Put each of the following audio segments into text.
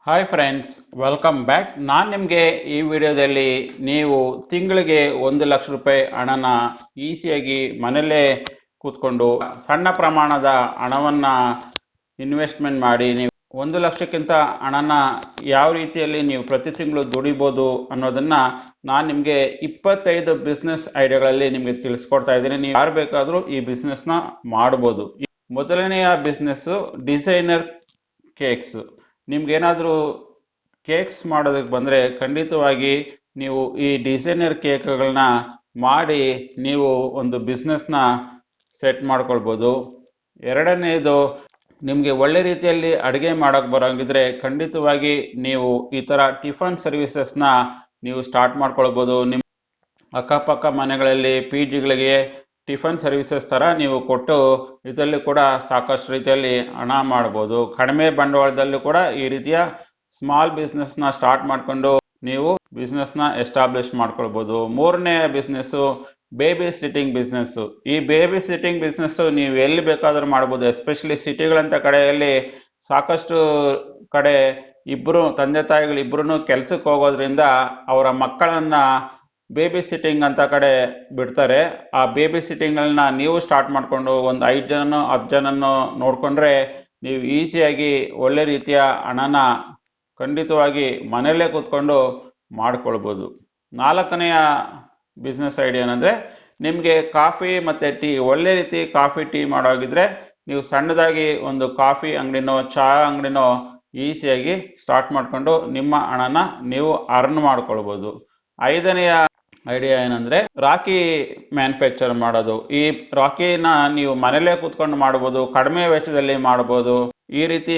Hi friends, welcome back. ನಾನು ನಿಮಗೆ ಈ ವಿಡಿಯೋದಲ್ಲಿ ನೀವು ತಿಂಗಳಿಗೆ 1 ಲಕ್ಷ ರೂಪಾಯಿ ಹಣನ ಈಸಿಯಾಗಿ ಮನೆಯಲ್ಲೇ ಕೂತ್ಕೊಂಡು ಸಣ್ಣ ಪ್ರಮಾಣದ ಹಣವನ್ನು ಇನ್ವೆಸ್ಟ್ಮೆಂಟ್ ಮಾಡಿ ನೀವು 1 ಲಕ್ಷಕ್ಕಿಂತ ಹಣನ ಯಾವ ರೀತಿಯಲ್ಲಿ ನೀವು ಪ್ರತಿ ತಿಂಗಳು ದುಡಿಬೋದು ಅನ್ನೋದನ್ನು ನಾನು ನಿಮಗೆ 25 ಬಿಸ್ನೆಸ್ ಐಡಿಯಾಗಳಲ್ಲಿ ನಿಮಗೆ ತಿಳಿಸ್ಕೊಡ್ತಾ ಇದ್ದೀನಿ. ನೀವು ಯಾರು ಬೇಕಾದರೂ ಈ ಬಿಸ್ನೆಸ್ನ ಮಾಡ್ಬೋದು. ಮೊದಲನೆಯ ಬಿಸ್ನೆಸ್ಸು ಡಿಸೈನರ್ ಕೇಕ್ಸ್. ನಿಮ್ಗೇನಾದರೂ ಕೇಕ್ಸ್ ಮಾಡೋದಕ್ಕೆ ಬಂದರೆ ಖಂಡಿತವಾಗಿ ನೀವು ಈ ಡಿಸೈನರ್ ಕೇಕ್ಗಳನ್ನ ಮಾಡಿ ನೀವು ಒಂದು ಬಿಸ್ನೆಸ್ನ ಸೆಟ್ ಮಾಡ್ಕೊಳ್ಬೋದು. ಎರಡನೇದು, ನಿಮಗೆ ಒಳ್ಳೆ ರೀತಿಯಲ್ಲಿ ಅಡುಗೆ ಮಾಡೋಕ್ಕೆ ಬರೋಂಗಿದ್ರೆ ಖಂಡಿತವಾಗಿ ನೀವು ಈ ಥರ ಟಿಫನ್ ಸರ್ವಿಸಸ್ನ ನೀವು ಸ್ಟಾರ್ಟ್ ಮಾಡ್ಕೊಳ್ಬೋದು. ನಿಮ್ಮ ಅಕ್ಕಪಕ್ಕ ಮನೆಗಳಲ್ಲಿ ಪಿ ಜಿಗಳಿಗೆ ಟಿಫನ್ ಸರ್ವಿಸಸ್ ಥರ ನೀವು ಕೊಟ್ಟು ಇದರಲ್ಲಿ ಕೂಡ ಸಾಕಷ್ಟು ರೀತಿಯಲ್ಲಿ ಹಣ ಮಾಡ್ಬೋದು. ಕಡಿಮೆ ಬಂಡವಾಳದಲ್ಲೂ ಕೂಡ ಈ ರೀತಿಯ ಸ್ಮಾಲ್ ಬಿಸ್ನೆಸ್ನ ಸ್ಟಾರ್ಟ್ ಮಾಡಿಕೊಂಡು ನೀವು ಬಿಸ್ನೆಸ್ನ ಎಸ್ಟಾಬ್ಲಿಷ್ ಮಾಡ್ಕೊಳ್ಬೋದು. ಮೂರನೇ ಬಿಸ್ನೆಸ್ಸು ಬೇಬಿ ಸಿಟ್ಟಿಂಗ್ ಬಿಸ್ನೆಸ್ಸು. ಈ ಬೇಬಿ ಸಿಟ್ಟಿಂಗ್ ಬಿಸ್ನೆಸ್ಸು ನೀವು ಎಲ್ಲಿ ಬೇಕಾದರೂ ಮಾಡ್ಬೋದು. ಎಸ್ಪೆಷಲಿ ಸಿಟಿಗಳಂಥ ಕಡೆಯಲ್ಲಿ ಸಾಕಷ್ಟು ಕಡೆ ಇಬ್ಬರು ತಂದೆ ತಾಯಿಗಳು ಇಬ್ಬರೂ ಕೆಲಸಕ್ಕೆ ಹೋಗೋದ್ರಿಂದ ಅವರ ಮಕ್ಕಳನ್ನು ಬೇಬಿ ಸಿಟ್ಟಿಂಗ್ ಅಂತ ಕಡೆ ಬಿಡ್ತಾರೆ. ಆ ಬೇಬಿ ಸಿಟ್ಟಿಂಗ್ಗಳನ್ನ ನೀವು ಸ್ಟಾರ್ಟ್ ಮಾಡಿಕೊಂಡು ಒಂದು 5 ಜನನೋ 10 ಜನನೋ ನೋಡಿಕೊಂಡ್ರೆ ನೀವು ಈಸಿಯಾಗಿ ಒಳ್ಳೆ ರೀತಿಯ ಹಣನ ಖಂಡಿತವಾಗಿ ಮನೆಯಲ್ಲೇ ಕೂತ್ಕೊಂಡು ಮಾಡ್ಕೊಳ್ಬೋದು. ನಾಲ್ಕನೆಯ ಬಿಸ್ನೆಸ್ ಐಡಿಯಾ ಏನಂದರೆ, ನಿಮಗೆ ಕಾಫಿ ಮತ್ತು ಟೀ, ಒಳ್ಳೆ ರೀತಿ ಕಾಫಿ ಟೀ ಮಾಡೋಗಿದ್ರೆ ನೀವು ಸಣ್ಣದಾಗಿ ಒಂದು ಕಾಫಿ ಅಂಗಡಿನೋ ಚಹಾ ಅಂಗಡಿನೋ ಈಸಿಯಾಗಿ ಸ್ಟಾರ್ಟ್ ಮಾಡಿಕೊಂಡು ನಿಮ್ಮ ಹಣನ ನೀವು ಅರ್ನ್ ಮಾಡ್ಕೊಳ್ಬೋದು. ಐದನೆಯ ಐಡಿಯಾ ಏನಂದರೆ ರಾಖಿ ಮ್ಯಾನುಫ್ಯಾಕ್ಚರ್ ಮಾಡೋದು. ಈ ರಾಖಿನ ನೀವು ಮನೇಲೇ ಕೂತ್ಕೊಂಡು ಮಾಡ್ಬೋದು, ಕಡಿಮೆ ವೆಚ್ಚದಲ್ಲಿ ಮಾಡ್ಬೋದು. ಈ ರೀತಿ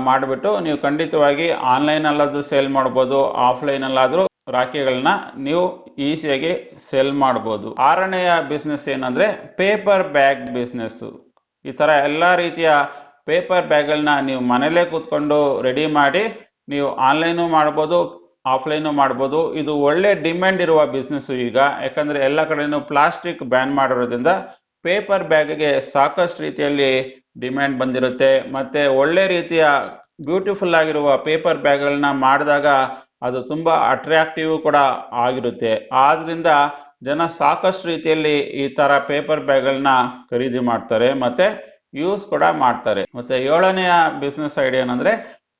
ಮಾಡಿಬಿಟ್ಟು ನೀವು ಖಂಡಿತವಾಗಿ ಆನ್ಲೈನಲ್ಲಾದರೂ ಸೇಲ್ ಮಾಡ್ಬೋದು, ಆಫ್ಲೈನಲ್ಲಾದರೂ ರಾಖಿಗಳನ್ನ ನೀವು ಈಸಿಯಾಗಿ ಸೇಲ್ ಮಾಡ್ಬೋದು. ಆರನೆಯ ಬಿಸ್ನೆಸ್ ಏನಂದರೆ ಪೇಪರ್ ಬ್ಯಾಗ್ ಬಿಸ್ನೆಸ್ಸು. ಈ ಥರ ಎಲ್ಲ ರೀತಿಯ ಪೇಪರ್ ಬ್ಯಾಗ್ಗಳನ್ನ ನೀವು ಮನೇಲೇ ಕೂತ್ಕೊಂಡು ರೆಡಿ ಮಾಡಿ ನೀವು ಆನ್ಲೈನು ಮಾಡ್ಬೋದು, ಆಫ್ಲೈನು ಮಾಡ್ಬೋದು. ಇದು ಒಳ್ಳೆ ಡಿಮ್ಯಾಂಡ್ ಇರುವ ಬಿಸ್ನೆಸ್ಸು ಈಗ, ಯಾಕಂದರೆ ಎಲ್ಲ ಕಡೆಯೂ ಪ್ಲಾಸ್ಟಿಕ್ ಬ್ಯಾನ್ ಮಾಡಿರೋದ್ರಿಂದ ಪೇಪರ್ ಬ್ಯಾಗ್ಗೆ ಸಾಕಷ್ಟು ರೀತಿಯಲ್ಲಿ ಡಿಮ್ಯಾಂಡ್ ಬಂದಿರುತ್ತೆ. ಮತ್ತು ಒಳ್ಳೆ ರೀತಿಯ ಬ್ಯೂಟಿಫುಲ್ ಆಗಿರುವ ಪೇಪರ್ ಬ್ಯಾಗ್ಗಳನ್ನ ಮಾಡಿದಾಗ ಅದು ತುಂಬ ಅಟ್ರಾಕ್ಟಿವ್ ಕೂಡ ಆಗಿರುತ್ತೆ. ಆದ್ದರಿಂದ ಜನ ಸಾಕಷ್ಟು ರೀತಿಯಲ್ಲಿ ಈ ಥರ ಪೇಪರ್ ಬ್ಯಾಗ್ಗಳನ್ನ ಖರೀದಿ ಮಾಡ್ತಾರೆ ಮತ್ತು ಯೂಸ್ ಕೂಡ ಮಾಡ್ತಾರೆ. ಮತ್ತು ಏಳನೆಯ ಬಿಸ್ನೆಸ್ ಐಡಿಯಾ ಏನಂದರೆ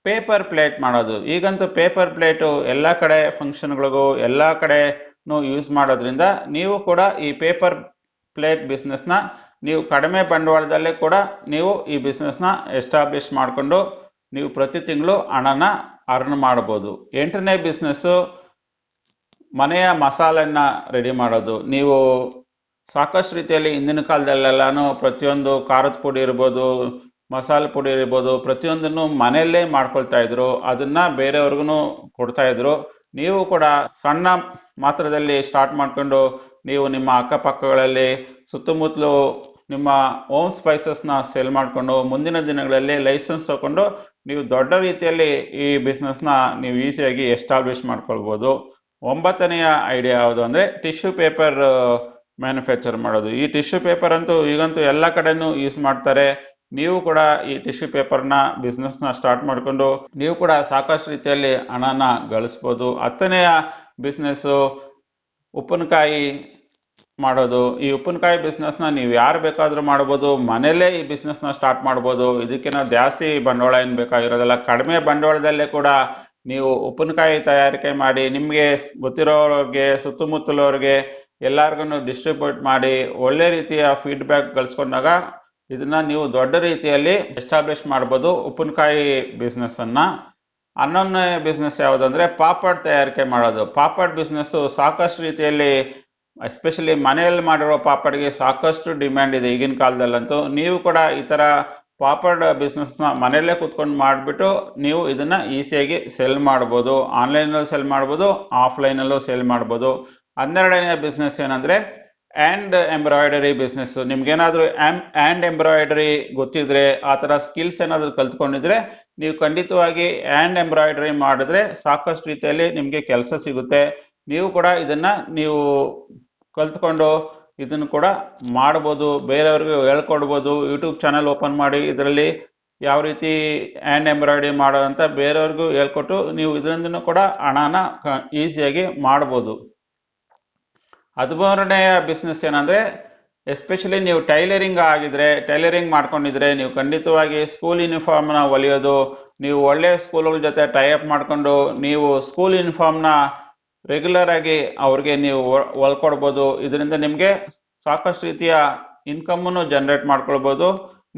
ಪೇಪರ್ ಪ್ಲೇಟ್ ಮಾಡೋದು. ಈಗಂತೂ ಪೇಪರ್ ಪ್ಲೇಟು ಎಲ್ಲ ಕಡೆ ಫಂಕ್ಷನ್ಗಳಿಗೂ ಎಲ್ಲ ಕಡೆನೂ ಯೂಸ್ ಮಾಡೋದ್ರಿಂದ ನೀವು ಕೂಡ ಈ ಪೇಪರ್ ಪ್ಲೇಟ್ ಬಿಸ್ನೆಸ್ನ ನೀವು ಕಡಿಮೆ ಬಂಡವಾಳದಲ್ಲೇ ಕೂಡ ನೀವು ಈ ಬಿಸ್ನೆಸ್ನ ಎಸ್ಟಾಬ್ಲಿಷ್ ಮಾಡಿಕೊಂಡು ನೀವು ಪ್ರತಿ ತಿಂಗಳು ಹಣನ ಅರ್ನ್ ಮಾಡ್ಬೋದು. ಎಂಟನೇ ಬಿಸ್ನೆಸ್ಸು ಮನೆಯ ಮಸಾಲೆನ ರೆಡಿ ಮಾಡೋದು. ನೀವು ಸಾಕಷ್ಟು ರೀತಿಯಲ್ಲಿ ಹಿಂದಿನ ಕಾಲದಲ್ಲೆಲ್ಲನೂ ಪ್ರತಿಯೊಂದು ಖಾರದ ಪುಡಿ ಇರ್ಬೋದು, ಮಸಾಲೆ ಪುಡಿ ಇರ್ಬೋದು, ಪ್ರತಿಯೊಂದನ್ನು ಮನೆಯಲ್ಲೇ ಮಾಡ್ಕೊಳ್ತಾ ಇದ್ರು, ಅದನ್ನು ಬೇರೆಯವ್ರಿಗೂ ಕೊಡ್ತಾ ಇದ್ರು. ನೀವು ಕೂಡ ಸಣ್ಣ ಮಾತ್ರದಲ್ಲಿ ಸ್ಟಾರ್ಟ್ ಮಾಡಿಕೊಂಡು ನೀವು ನಿಮ್ಮ ಅಕ್ಕಪಕ್ಕಗಳಲ್ಲಿ ಸುತ್ತಮುತ್ತಲು ನಿಮ್ಮ ಓನ್ ಸ್ಪೈಸಸ್ನ ಸೇಲ್ ಮಾಡಿಕೊಂಡು ಮುಂದಿನ ದಿನಗಳಲ್ಲಿ ಲೈಸೆನ್ಸ್ ತಗೊಂಡು ನೀವು ದೊಡ್ಡ ರೀತಿಯಲ್ಲಿ ಈ ಬಿಸ್ನೆಸ್ನ ನೀವು ಈಸಿಯಾಗಿ ಎಸ್ಟಾಬ್ಲಿಷ್ ಮಾಡ್ಕೊಳ್ಬೋದು. ಒಂಬತ್ತನೆಯ ಐಡಿಯಾ ಯಾವುದು ಅಂದರೆ ಟಿಶ್ಯೂ ಪೇಪರ್ ಮ್ಯಾನುಫ್ಯಾಕ್ಚರ್ ಮಾಡೋದು. ಈ ಟಿಶ್ಯೂ ಪೇಪರ್ ಅಂತೂ ಈಗಂತೂ ಎಲ್ಲ ಕಡೆನೂ ಯೂಸ್ ಮಾಡ್ತಾರೆ. ನೀವು ಕೂಡ ಈ ಟಿಶ್ಯೂ ಪೇಪರ್ನ ಬಿಸ್ನೆಸ್ನ ಸ್ಟಾರ್ಟ್ ಮಾಡಿಕೊಂಡು ನೀವು ಕೂಡ ಸಾಕಷ್ಟು ರೀತಿಯಲ್ಲಿ ಹಣನ ಗಳಿಸ್ಬೋದು. ಹತ್ತನೆಯ ಬಿಸ್ನೆಸ್ಸು ಉಪ್ಪಿನಕಾಯಿ ಮಾಡೋದು. ಈ ಉಪ್ಪಿನಕಾಯಿ ಬಿಸ್ನೆಸ್ನ ನೀವು ಯಾರು ಬೇಕಾದರೂ ಮಾಡ್ಬೋದು, ಮನೆಯಲ್ಲೇ ಈ ಬಿಸ್ನೆಸ್ನ ಸ್ಟಾರ್ಟ್ ಮಾಡ್ಬೋದು. ಇದಕ್ಕೇನೋ ಜಾಸ್ತಿ ಬಂಡವಾಳ ಏನು ಬೇಕಾಗಿರೋದಿಲ್ಲ. ಕಡಿಮೆ ಬಂಡವಾಳದಲ್ಲೇ ಕೂಡ ನೀವು ಉಪ್ಪಿನಕಾಯಿ ತಯಾರಿಕೆ ಮಾಡಿ ನಿಮಗೆ ಗೊತ್ತಿರೋರಿಗೆ ಸುತ್ತಮುತ್ತಲವ್ರಿಗೆ ಎಲ್ಲರಿಗೂ ಡಿಸ್ಟ್ರಿಬ್ಯೂಟ್ ಮಾಡಿ ಒಳ್ಳೆ ರೀತಿಯ ಫೀಡ್ಬ್ಯಾಕ್ ಗಳಿಸ್ಕೊಂಡಾಗ ಇದನ್ನು ನೀವು ದೊಡ್ಡ ರೀತಿಯಲ್ಲಿ ಎಸ್ಟಾಬ್ಲಿಷ್ ಮಾಡ್ಬೋದು ಉಪ್ಪಿನಕಾಯಿ ಬಿಸ್ನೆಸ್ಸನ್ನು. 11ನೇ ಬಿಸ್ನೆಸ್ ಯಾವುದಂದರೆ ಪಾಪಡ್ ತಯಾರಿಕೆ ಮಾಡೋದು. ಪಾಪಡ್ ಬಿಸ್ನೆಸ್ಸು ಸಾಕಷ್ಟು ರೀತಿಯಲ್ಲಿ ಎಸ್ಪೆಷಲಿ ಮನೆಯಲ್ಲಿ ಮಾಡಿರೋ ಪಾಪಡ್ಗೆ ಸಾಕಷ್ಟು ಡಿಮ್ಯಾಂಡ್ ಇದೆ ಈಗಿನ ಕಾಲದಲ್ಲಂತೂ. ನೀವು ಕೂಡ ಈ ಥರ ಪಾಪಡ್ ಬಿಸ್ನೆಸ್ನ ಮನೆಯಲ್ಲೇ ಕೂತ್ಕೊಂಡು ಮಾಡಿಬಿಟ್ಟು ನೀವು ಇದನ್ನು ಈಸಿಯಾಗಿ ಸೆಲ್ ಮಾಡ್ಬೋದು. ಆನ್ಲೈನಲ್ಲೂ ಸೆಲ್ ಮಾಡ್ಬೋದು, ಆಫ್ಲೈನಲ್ಲೂ ಸೆಲ್ ಮಾಡ್ಬೋದು. 12ನೇ ಬಿಸ್ನೆಸ್ ಏನಂದರೆ ಆ್ಯಂಡ್ ಎಂಬ್ರಾಯ್ಡರಿ ಬಿಸ್ನೆಸ್ಸು. ನಿಮ್ಗೇನಾದರೂ ಆ್ಯಂಡ್ ಎಂಬ್ರಾಯ್ಡರಿ ಗೊತ್ತಿದ್ರೆ, ಆ ಥರ ಸ್ಕಿಲ್ಸ್ ಏನಾದರೂ ಕಲ್ತ್ಕೊಂಡಿದ್ರೆ ನೀವು ಖಂಡಿತವಾಗಿ ಆ್ಯಂಡ್ ಎಂಬ್ರಾಯ್ಡರಿ ಮಾಡಿದ್ರೆ ಸಾಕಷ್ಟು ರೀತಿಯಲ್ಲಿ ನಿಮಗೆ ಕೆಲಸ ಸಿಗುತ್ತೆ. ನೀವು ಕೂಡ ಇದನ್ನು ನೀವು ಕಲ್ತ್ಕೊಂಡು ಇದನ್ನು ಕೂಡ ಮಾಡ್ಬೋದು, ಬೇರೆಯವ್ರಿಗೆ ಹೇಳ್ಕೊಡ್ಬೋದು. ಯೂಟ್ಯೂಬ್ ಚಾನಲ್ ಓಪನ್ ಮಾಡಿ ಇದರಲ್ಲಿ ಯಾವ ರೀತಿ ಹ್ಯಾಂಡ್ ಎಂಬ್ರಾಯ್ಡ್ರಿ ಮಾಡೋದಂತ ಬೇರೆಯವ್ರಿಗೂ ಹೇಳ್ಕೊಟ್ಟು ನೀವು ಇದರಿಂದನೂ ಕೂಡ ಹಣನ ಈಸಿಯಾಗಿ ಮಾಡ್ಬೋದು. 13ನೇ ಬಿಸ್ನೆಸ್ ಏನಂದರೆ, ಎಸ್ಪೆಷಲಿ ನೀವು ಟೈಲರಿಂಗ್ ಮಾಡ್ಕೊಂಡಿದ್ರೆ ನೀವು ಖಂಡಿತವಾಗಿ ಸ್ಕೂಲ್ ಯೂನಿಫಾರ್ಮ್ನ ಹೊಲಿಯೋದು, ನೀವು ಒಳ್ಳೆಯ ಸ್ಕೂಲ್ಗಳ ಜೊತೆ ಟೈಅಪ್ ಮಾಡಿಕೊಂಡು ನೀವು ಸ್ಕೂಲ್ ಯೂನಿಫಾರ್ಮ್ನ ರೆಗ್ಯುಲರ್ ಆಗಿ ಅವ್ರಿಗೆ ನೀವು ಹೊಲ್ಕೊಡ್ಬೋದು. ಇದರಿಂದ ನಿಮಗೆ ಸಾಕಷ್ಟು ರೀತಿಯ ಇನ್ಕಮನ್ನು ಜನರೇಟ್ ಮಾಡ್ಕೊಳ್ಬೋದು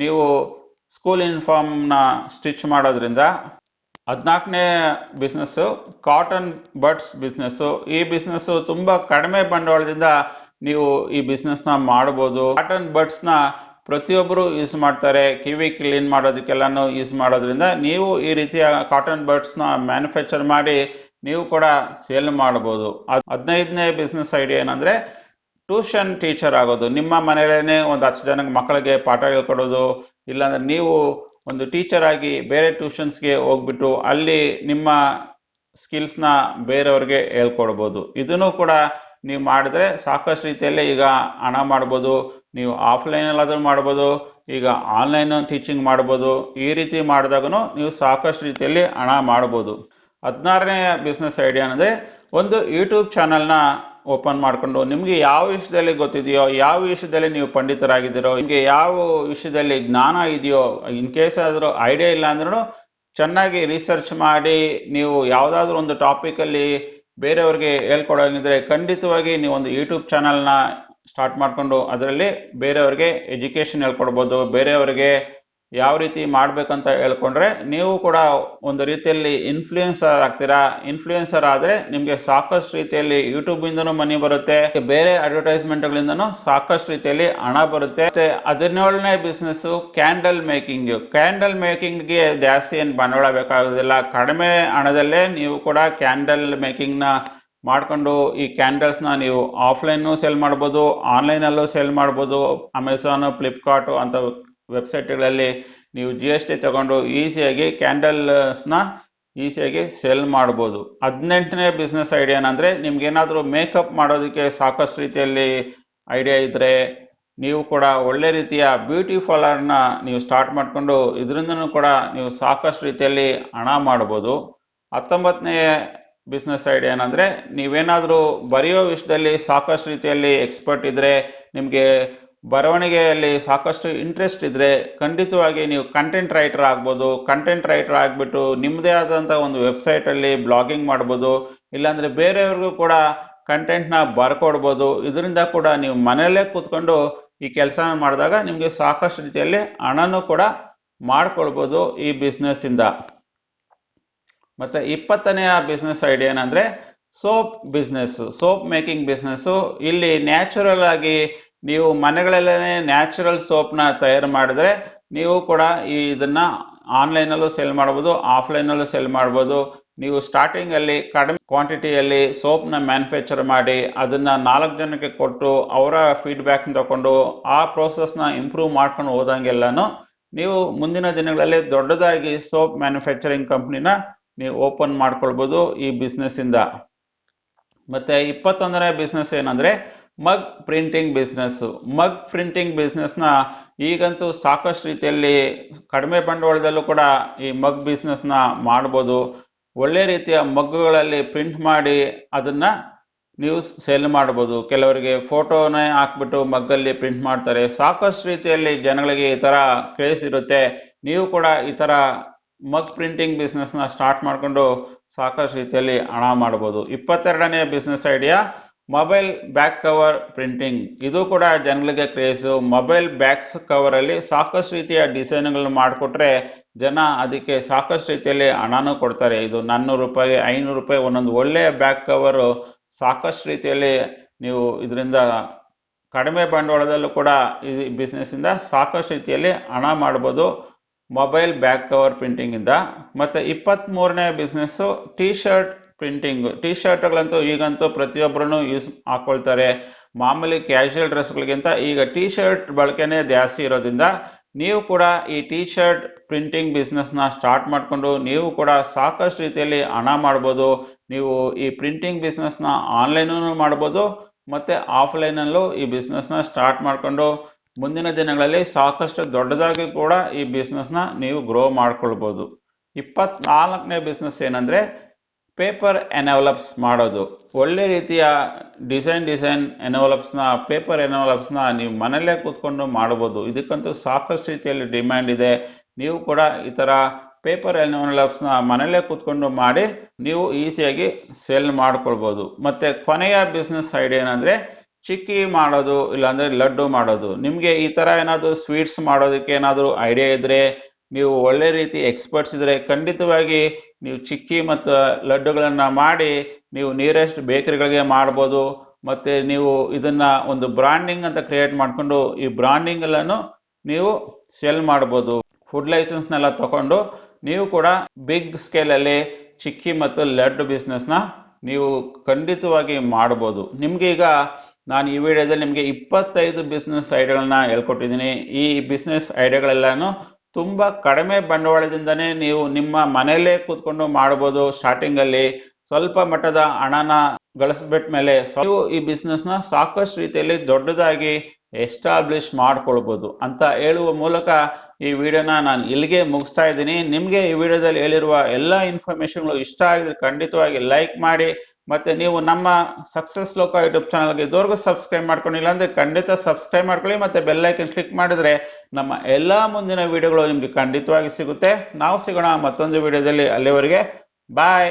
ನೀವು ಸ್ಕೂಲ್ ಯೂನಿಫಾರ್ಮ್ನ ಸ್ಟಿಚ್ ಮಾಡೋದ್ರಿಂದ. 14ನೇ ಬಿಸ್ನೆಸ್ಸು ಕಾಟನ್ ಬಡ್ಸ್ ಬಿಸ್ನೆಸ್ಸು. ಈ ಬಿಸ್ನೆಸ್ಸು ತುಂಬ ಕಡಿಮೆ ಬಂಡವಾಳದಿಂದ ನೀವು ಈ ಬಿಸ್ನೆಸ್ನ ಮಾಡ್ಬೋದು. ಕಾಟನ್ ಬಡ್ಸ್ನ ಪ್ರತಿಯೊಬ್ಬರು ಯೂಸ್ ಮಾಡ್ತಾರೆ, ಕಿವಿ ಕ್ಲೀನ್ ಮಾಡೋದಕ್ಕೆಲ್ಲನೂ ಯೂಸ್ ಮಾಡೋದ್ರಿಂದ ನೀವು ಈ ರೀತಿಯ ಕಾಟನ್ ಬಡ್ಸ್ನ ಮ್ಯಾನುಫ್ಯಾಕ್ಚರ್ ಮಾಡಿ ನೀವು ಕೂಡ ಸೇಲ್ ಮಾಡ್ಬೋದು. 15ನೇ ಬಿಸ್ನೆಸ್ ಐಡಿಯಾ ಏನಂದರೆ, ಟ್ಯೂಷನ್ ಟೀಚರ್ ಆಗೋದು. ನಿಮ್ಮ ಮನೆಯಲ್ಲೇ ಒಂದು 10 ಜನಕ್ಕೆ ಮಕ್ಕಳಿಗೆ ಪಾಠ ಹೇಳ್ಕೊಡೋದು, ಇಲ್ಲಾಂದ್ರೆ ನೀವು ಒಂದು ಟೀಚರ್ ಆಗಿ ಬೇರೆ ಟ್ಯೂಷನ್ಸ್ಗೆ ಹೋಗ್ಬಿಟ್ಟು ಅಲ್ಲಿ ನಿಮ್ಮ ಸ್ಕಿಲ್ಸ್ನ ಬೇರೆಯವ್ರಿಗೆ ಹೇಳ್ಕೊಡ್ಬೋದು. ಇದನ್ನು ಕೂಡ ನೀವು ಮಾಡಿದ್ರೆ ಸಾಕಷ್ಟು ರೀತಿಯಲ್ಲಿ ಈಗ ಹಣ ಮಾಡ್ಬೋದು. ನೀವು ಆಫ್ಲೈನಲ್ಲಾದ್ರೂ ಮಾಡ್ಬೋದು, ಈಗ ಆನ್ಲೈನ್ ಟೀಚಿಂಗ್ ಮಾಡ್ಬೋದು. ಈ ರೀತಿ ಮಾಡಿದಾಗೂ ನೀವು ಸಾಕಷ್ಟು ರೀತಿಯಲ್ಲಿ ಹಣ ಮಾಡ್ಬೋದು. 16ನೇ ಬಿಸ್ನೆಸ್ ಐಡಿಯಾ ಅಂದರೆ, ಒಂದು ಯೂಟ್ಯೂಬ್ ಚಾನಲ್ನ ಓಪನ್ ಮಾಡಿಕೊಂಡು ನಿಮಗೆ ಯಾವ ವಿಷಯದಲ್ಲಿ ಗೊತ್ತಿದೆಯೋ, ಯಾವ ವಿಷಯದಲ್ಲಿ ನೀವು ಪಂಡಿತರಾಗಿದ್ದೀರೋ, ನಿಮಗೆ ಯಾವ ವಿಷಯದಲ್ಲಿ ಜ್ಞಾನ ಇದೆಯೋ, ಇನ್ ಕೇಸ್ ಆದರೂ ಐಡಿಯಾ ಇಲ್ಲ ಅಂದ್ರೂ ಚೆನ್ನಾಗಿ ರಿಸರ್ಚ್ ಮಾಡಿ ನೀವು ಯಾವುದಾದ್ರೂ ಒಂದು ಟಾಪಿಕಲ್ಲಿ ಬೇರೆಯವ್ರಿಗೆ ಹೇಳ್ಕೊಡೋಂಗಿದ್ರೆ ಖಂಡಿತವಾಗಿ ನೀವು ಒಂದು ಯೂಟ್ಯೂಬ್ ಚಾನಲ್ನ ಸ್ಟಾರ್ಟ್ ಮಾಡಿಕೊಂಡು ಅದರಲ್ಲಿ ಬೇರೆಯವ್ರಿಗೆ ಎಜುಕೇಷನ್ ಹೇಳ್ಕೊಡ್ಬೋದು. ಬೇರೆಯವ್ರಿಗೆ ಯಾವ ರೀತಿ ಮಾಡ್ಬೇಕಂತ ಹೇಳ್ಕೊಂಡ್ರೆ ನೀವು ಕೂಡ ಒಂದು ರೀತಿಯಲ್ಲಿ ಇನ್ಫ್ಲೂಯೆನ್ಸರ್ ಆಗ್ತೀರಾ. ಇನ್ಫ್ಲೂಯೆನ್ಸರ್ ಆದರೆ ನಿಮಗೆ ಸಾಕಷ್ಟು ರೀತಿಯಲ್ಲಿ ಯೂಟ್ಯೂಬಿಂದನೂ ಮನಿ ಬರುತ್ತೆ, ಬೇರೆ ಅಡ್ವರ್ಟೈಸ್ಮೆಂಟ್ಗಳಿಂದನೂ ಸಾಕಷ್ಟು ರೀತಿಯಲ್ಲಿ ಹಣ ಬರುತ್ತೆ. ಮತ್ತೆ 17ನೇ ಬಿಸ್ನೆಸ್ಸು ಕ್ಯಾಂಡಲ್ ಮೇಕಿಂಗ್. ಕ್ಯಾಂಡಲ್ ಮೇಕಿಂಗ್ಗೆ ಜಾಸ್ತಿ ಏನು ಬಂಡವಾಳ ಬೇಕಾಗೋದಿಲ್ಲ, ಕಡಿಮೆ ಹಣದಲ್ಲೇ ನೀವು ಕೂಡ ಕ್ಯಾಂಡಲ್ ಮೇಕಿಂಗ್ನ ಮಾಡ್ಕೊಂಡು ಈ ಕ್ಯಾಂಡಲ್ಸ್ನ ನೀವು ಆಫ್ಲೈನು ಸೇಲ್ ಮಾಡ್ಬೋದು, ಆನ್ಲೈನಲ್ಲೂ ಸೇಲ್ ಮಾಡ್ಬೋದು. ಅಮೆಝಾನು, ಫ್ಲಿಪ್ಕಾರ್ಟು ಅಂತ ವೆಬ್ಸೈಟ್ಗಳಲ್ಲಿ ನೀವು GST ತಗೊಂಡು ಈಸಿಯಾಗಿ ಕ್ಯಾಂಡಲ್ಸ್ನ ಈಸಿಯಾಗಿ ಸೇಲ್ ಮಾಡ್ಬೋದು. 18ನೇ ಬಿಸ್ನೆಸ್ ಐಡಿಯಾ ಏನಂದರೆ, ನಿಮ್ಗೇನಾದರೂ ಮೇಕಪ್ ಮಾಡೋದಕ್ಕೆ ಸಾಕಷ್ಟು ರೀತಿಯಲ್ಲಿ ಐಡಿಯಾ ಇದ್ದರೆ ನೀವು ಕೂಡ ಒಳ್ಳೆ ರೀತಿಯ ಬ್ಯೂಟಿ ಪಾರ್ಲರ್ನ ನೀವು ಸ್ಟಾರ್ಟ್ ಮಾಡಿಕೊಂಡು ಇದರಿಂದನೂ ಕೂಡ ನೀವು ಸಾಕಷ್ಟು ರೀತಿಯಲ್ಲಿ ಹಣ ಮಾಡ್ಬೋದು. 19ನೇ ಬಿಸ್ನೆಸ್ ಐಡಿಯಾ ಏನಂದರೆ, ನೀವೇನಾದರೂ ಬರೆಯೋ ವಿಷಯದಲ್ಲಿ ಸಾಕಷ್ಟು ರೀತಿಯಲ್ಲಿ ಎಕ್ಸ್ಪರ್ಟ್ ಇದ್ದರೆ, ನಿಮಗೆ ಬರವಣಿಗೆಯಲ್ಲಿ ಸಾಕಷ್ಟು ಇಂಟ್ರೆಸ್ಟ್ ಇದ್ದರೆ ಖಂಡಿತವಾಗಿ ನೀವು ಕಂಟೆಂಟ್ ರೈಟರ್ ಆಗ್ಬೋದು. ಕಂಟೆಂಟ್ ರೈಟರ್ ಆಗಿಬಿಟ್ಟು ನಿಮ್ಮದೇ ಆದಂಥ ಒಂದು ವೆಬ್ಸೈಟಲ್ಲಿ ಬ್ಲಾಗಿಂಗ್ ಮಾಡ್ಬೋದು, ಇಲ್ಲಾಂದರೆ ಬೇರೆಯವ್ರಿಗೂ ಕೂಡ ಕಂಟೆಂಟ್ನ ಬರ್ಕೊಡ್ಬೋದು. ಇದರಿಂದ ಕೂಡ ನೀವು ಮನೆಯಲ್ಲೇ ಕೂತ್ಕೊಂಡು ಈ ಕೆಲಸ ಮಾಡಿದಾಗ ನಿಮಗೆ ಸಾಕಷ್ಟು ರೀತಿಯಲ್ಲಿ ಹಣನೂ ಕೂಡ ಮಾಡ್ಕೊಳ್ಬೋದು ಈ ಬಿಸ್ನೆಸ್ಸಿಂದ. ಮತ್ತು 20ನೇ ಬಿಸ್ನೆಸ್ ಐಡಿಯಾ ಏನಂದರೆ, soap business, soap making business. ಇಲ್ಲಿ ನ್ಯಾಚುರಲ್ ಆಗಿ ನೀವು ಮನೆಗಳಲ್ಲೇ ನ್ಯಾಚುರಲ್ ಸೋಪ್ನ ತಯಾರು ಮಾಡಿದ್ರೆ ನೀವು ಕೂಡ ಇದನ್ನು ಆನ್ಲೈನಲ್ಲೂ ಸೇಲ್ ಮಾಡ್ಬೋದು, ಆಫ್ಲೈನಲ್ಲೂ ಸೇಲ್ ಮಾಡ್ಬೋದು. ನೀವು ಸ್ಟಾರ್ಟಿಂಗಲ್ಲಿ ಕಡಿಮೆ ಕ್ವಾಂಟಿಟಿಯಲ್ಲಿ ಸೋಪ್ನ ಮ್ಯಾನುಫ್ಯಾಕ್ಚರ್ ಮಾಡಿ ಅದನ್ನು 4 ಜನಕ್ಕೆ ಕೊಟ್ಟು ಅವರ ಫೀಡ್ಬ್ಯಾಕ್ನ ತಗೊಂಡು ಆ ಪ್ರೋಸೆಸ್ನ ಇಂಪ್ರೂವ್ ಮಾಡ್ಕೊಂಡು ಹೋದಂಗೆಲ್ಲನೂ ನೀವು ಮುಂದಿನ ದಿನಗಳಲ್ಲಿ ದೊಡ್ಡದಾಗಿ ಸೋಪ್ ಮ್ಯಾನುಫ್ಯಾಕ್ಚರಿಂಗ್ ಕಂಪ್ನಿನ ನೀವು ಓಪನ್ ಮಾಡ್ಕೊಳ್ಬೋದು ಈ ಬಿಸ್ನೆಸ್ಸಿಂದ. ಮತ್ತು 21ನೇ ಬಿಸ್ನೆಸ್ ಏನಂದರೆ, ಮಗ್ ಪ್ರಿಂಟಿಂಗ್ ಬಿಸ್ನೆಸ್ಸು. ಮಗ್ ಪ್ರಿಂಟಿಂಗ್ ಬಿಸ್ನೆಸ್ನ ಈಗಂತೂ ಸಾಕಷ್ಟು ರೀತಿಯಲ್ಲಿ ಕಡಿಮೆ ಬಂಡವಾಳದಲ್ಲೂ ಕೂಡ ಈ ಮಗ್ ಬಿಸ್ನೆಸ್ನ ಮಾಡ್ಬೋದು. ಒಳ್ಳೆ ರೀತಿಯ ಮಗ್ಗುಗಳಲ್ಲಿ ಪ್ರಿಂಟ್ ಮಾಡಿ ಅದನ್ನು ನೀವು ಸೇಲ್ ಮಾಡ್ಬೋದು. ಕೆಲವರಿಗೆ ಫೋಟೋನೇ ಹಾಕ್ಬಿಟ್ಟು ಮಗ್ಗಲ್ಲಿ ಪ್ರಿಂಟ್ ಮಾಡ್ತಾರೆ. ಸಾಕಷ್ಟು ರೀತಿಯಲ್ಲಿ ಜನಗಳಿಗೆ ಈ ಥರ ಕ್ರೇಜ್ ಇರುತ್ತೆ. ನೀವು ಕೂಡ ಈ ಥರ ಮಗ್ ಪ್ರಿಂಟಿಂಗ್ ಬಿಸ್ನೆಸ್ನ ಸ್ಟಾರ್ಟ್ ಮಾಡಿಕೊಂಡು ಸಾಕಷ್ಟು ರೀತಿಯಲ್ಲಿ ಹಣ ಮಾಡ್ಬೋದು. 22ನೇ business idea mobile back cover printing. ಇದು ಕೂಡ ಜನಗಳಿಗೆ ಕ್ರೇಜು. ಮೊಬೈಲ್ ಬ್ಯಾಕ್ಸ್ ಕವರಲ್ಲಿ ಸಾಕಷ್ಟು ರೀತಿಯ ಡಿಸೈನ್ಗಳನ್ನ ಮಾಡಿಕೊಟ್ರೆ ಜನ ಅದಕ್ಕೆ ಸಾಕಷ್ಟು ರೀತಿಯಲ್ಲಿ ಹಣನೂ ಕೊಡ್ತಾರೆ. ಇದು 400 ರೂಪಾಯಿ, 500 ರೂಪಾಯಿ ಒಂದೊಂದು ಒಳ್ಳೆಯ ಬ್ಯಾಕ್ ಕವರು. ಸಾಕಷ್ಟು ರೀತಿಯಲ್ಲಿ ನೀವು ಇದರಿಂದ ಕಡಿಮೆ ಬಂಡವಾಳದಲ್ಲೂ ಕೂಡ ಈ ಬಿಸ್ನೆಸ್ಸಿಂದ ಸಾಕಷ್ಟು ರೀತಿಯಲ್ಲಿ ಹಣ ಮಾಡ್ಬೋದು ಮೊಬೈಲ್ ಬ್ಯಾಕ್ ಕವರ್ ಪ್ರಿಂಟಿಂಗಿಂದ. ಮತ್ತು 23ನೇ business T shirt printing. T ಶರ್ಟ್ಗಳಂತೂ ಈಗಂತೂ ಪ್ರತಿಯೊಬ್ಬರೂ ಯೂಸ್ ಹಾಕ್ಕೊಳ್ತಾರೆ. ಮಾಮೂಲಿ ಕ್ಯಾಶುವಲ್ ಡ್ರೆಸ್ಗಳಿಗಿಂತ ಈಗ ಟೀ ಶರ್ಟ್ ಬಳಕೆನೇ ಜಾಸ್ತಿ ಇರೋದ್ರಿಂದ ನೀವು ಕೂಡ ಈ ಟೀ ಶರ್ಟ್ ಪ್ರಿಂಟಿಂಗ್ ಬಿಸ್ನೆಸ್ನ ಸ್ಟಾರ್ಟ್ ಮಾಡಿಕೊಂಡು ನೀವು ಕೂಡ ಸಾಕಷ್ಟು ರೀತಿಯಲ್ಲಿ ಹಣ ಮಾಡ್ಬೋದು. ನೀವು ಈ ಪ್ರಿಂಟಿಂಗ್ ಬಿಸ್ನೆಸ್ನ ಆನ್ಲೈನೂ ಮಾಡ್ಬೋದು ಮತ್ತು ಆಫ್ಲೈನಲ್ಲೂ ಈ ಬಿಸ್ನೆಸ್ನ ಸ್ಟಾರ್ಟ್ ಮಾಡಿಕೊಂಡು ಮುಂದಿನ ದಿನಗಳಲ್ಲಿ ಸಾಕಷ್ಟು ದೊಡ್ಡದಾಗಿ ಕೂಡ ಈ ಬಿಸ್ನೆಸ್ನ ನೀವು ಗ್ರೋ ಮಾಡ್ಕೊಳ್ಬೋದು. 24ನೇ ಬಿಸ್ನೆಸ್ ಏನಂದರೆ ಪೇಪರ್ ಎನ್ವೆಲಪ್ಸ್ ಮಾಡೋದು. ಒಳ್ಳೆ ರೀತಿಯ ಡಿಸೈನ್ ಎನ್ವೆಲಪ್ಸ್ನ ಪೇಪರ್ ಎನ್ವೆಲಪ್ಸ್ನ ನೀವು ಮನೆಯಲ್ಲೇ ಕೂತ್ಕೊಂಡು ಮಾಡ್ಬೋದು. ಇದಕ್ಕಂತೂ ಸಾಕಷ್ಟು ರೀತಿಯಲ್ಲಿ ಡಿಮ್ಯಾಂಡ್ ಇದೆ. ನೀವು ಕೂಡ ಈ ಥರ ಪೇಪರ್ ಎನ್ವೆಲಪ್ಸ್ನ ಮನೆಯಲ್ಲೇ ಕೂತ್ಕೊಂಡು ಮಾಡಿ ನೀವು ಈಸಿಯಾಗಿ ಸೇಲ್ ಮಾಡ್ಕೊಳ್ಬೋದು. ಮತ್ತು ಕೊನೆಯ ಬಿಸ್ನೆಸ್ ಐಡಿಯಾ ಏನಂದರೆ ಚಿಕ್ಕಿ ಮಾಡೋದು, ಇಲ್ಲಾಂದರೆ ಲಡ್ಡು ಮಾಡೋದು. ನಿಮಗೆ ಈ ಥರ ಏನಾದರೂ ಸ್ವೀಟ್ಸ್ ಮಾಡೋದಕ್ಕೆ ಏನಾದರೂ ಐಡಿಯಾ ಇದ್ದರೆ, ನೀವು ಒಳ್ಳೆ ರೀತಿ ಎಕ್ಸ್ಪರ್ಟ್ಸ್ ಇದ್ದರೆ ಖಂಡಿತವಾಗಿ ನೀವು ಚಿಕ್ಕಿ ಮತ್ತು ಲಡ್ಡುಗಳನ್ನು ಮಾಡಿ ನೀವು ನಿಯರೆಸ್ಟ್ ಬೇಕರಿಗಳಿಗೆ ಮಾಡ್ಬೋದು. ಮತ್ತು ನೀವು ಇದನ್ನು ಒಂದು ಬ್ರಾಂಡಿಂಗ್ ಅಂತ ಕ್ರಿಯೇಟ್ ಮಾಡಿಕೊಂಡು ಈ ಬ್ರಾಂಡಿಂಗಲ್ಲೂ ನೀವು ಸೆಲ್ ಮಾಡ್ಬೋದು. ಫುಡ್ ಲೈಸೆನ್ಸ್ನೆಲ್ಲ ತಗೊಂಡು ನೀವು ಕೂಡ ಬಿಗ್ ಸ್ಕೇಲಲ್ಲಿ ಚಿಕ್ಕಿ ಮತ್ತು ಲಡ್ಡು ಬಿಸ್ನೆಸ್ನ ನೀವು ಖಂಡಿತವಾಗಿ ಮಾಡ್ಬೋದು. ನಿಮಗೆ ಈಗ ನಾನು ಈ ವಿಡಿಯೋದಲ್ಲಿ ನಿಮಗೆ 25 ಬಿಸ್ನೆಸ್ ಐಡಿಯಾಗಳನ್ನ ಹೇಳ್ಕೊಟ್ಟಿದ್ದೀನಿ. ಈ ಬಿಸ್ನೆಸ್ ಐಡಿಯಾಗಳೆಲ್ಲನೂ ತುಂಬ ಕಡಿಮೆ ಬಂಡವಾಳದಿಂದನೇ ನೀವು ನಿಮ್ಮ ಮನೆಯಲ್ಲೇ ಕೂತ್ಕೊಂಡು ಮಾಡ್ಬೋದು. ಸ್ಟಾರ್ಟಿಂಗಲ್ಲಿ ಸ್ವಲ್ಪ ಮಟ್ಟದ ಹಣನ ಗಳಿಸ್ಬಿಟ್ಟ ಮೇಲೆ ನೀವು ಈ ಬಿಸ್ನೆಸ್ನ ಸಾಕಷ್ಟು ರೀತಿಯಲ್ಲಿ ದೊಡ್ಡದಾಗಿ ಎಸ್ಟಾಬ್ಲಿಷ್ ಮಾಡ್ಕೊಳ್ಬೋದು ಅಂತ ಹೇಳುವ ಮೂಲಕ ಈ ವಿಡಿಯೋನ ನಾನು ಇಲ್ಲಿಗೆ ಮುಗಿಸ್ತಾ ಇದ್ದೀನಿ. ನಿಮಗೆ ಈ ವಿಡಿಯೋದಲ್ಲಿ ಹೇಳಿರುವ ಎಲ್ಲ ಇನ್ಫಾರ್ಮೇಷನ್ಗಳು ಇಷ್ಟ ಆಗಿದ್ರೆ ಖಂಡಿತವಾಗಿ ಲೈಕ್ ಮಾಡಿ. ಮತ್ತು ನೀವು ನಮ್ಮ ಸಕ್ಸಸ್ ಲೋಕ ಯೂಟ್ಯೂಬ್ ಚಾನಲ್ಗೆ ಇದುವರೆಗೂ ಸಬ್ಸ್ಕ್ರೈಬ್ ಮಾಡ್ಕೊಂಡಿಲ್ಲ ಅಂದರೆ ಖಂಡಿತ ಸಬ್ಸ್ಕ್ರೈಬ್ ಮಾಡ್ಕೊಳ್ಳಿ. ಮತ್ತು ಬೆಲ್ ಐಕನ್ ಕ್ಲಿಕ್ ಮಾಡಿದರೆ ನಮ್ಮ ಎಲ್ಲ ಮುಂದಿನ ವಿಡಿಯೋಗಳು ನಿಮಗೆ ಖಂಡಿತವಾಗಿ ಸಿಗುತ್ತೆ. ನಾವು ಸಿಗೋಣ ಮತ್ತೊಂದು ವಿಡಿಯೋದಲ್ಲಿ. ಅಲ್ಲಿವರೆಗೆ ಬಾಯ್.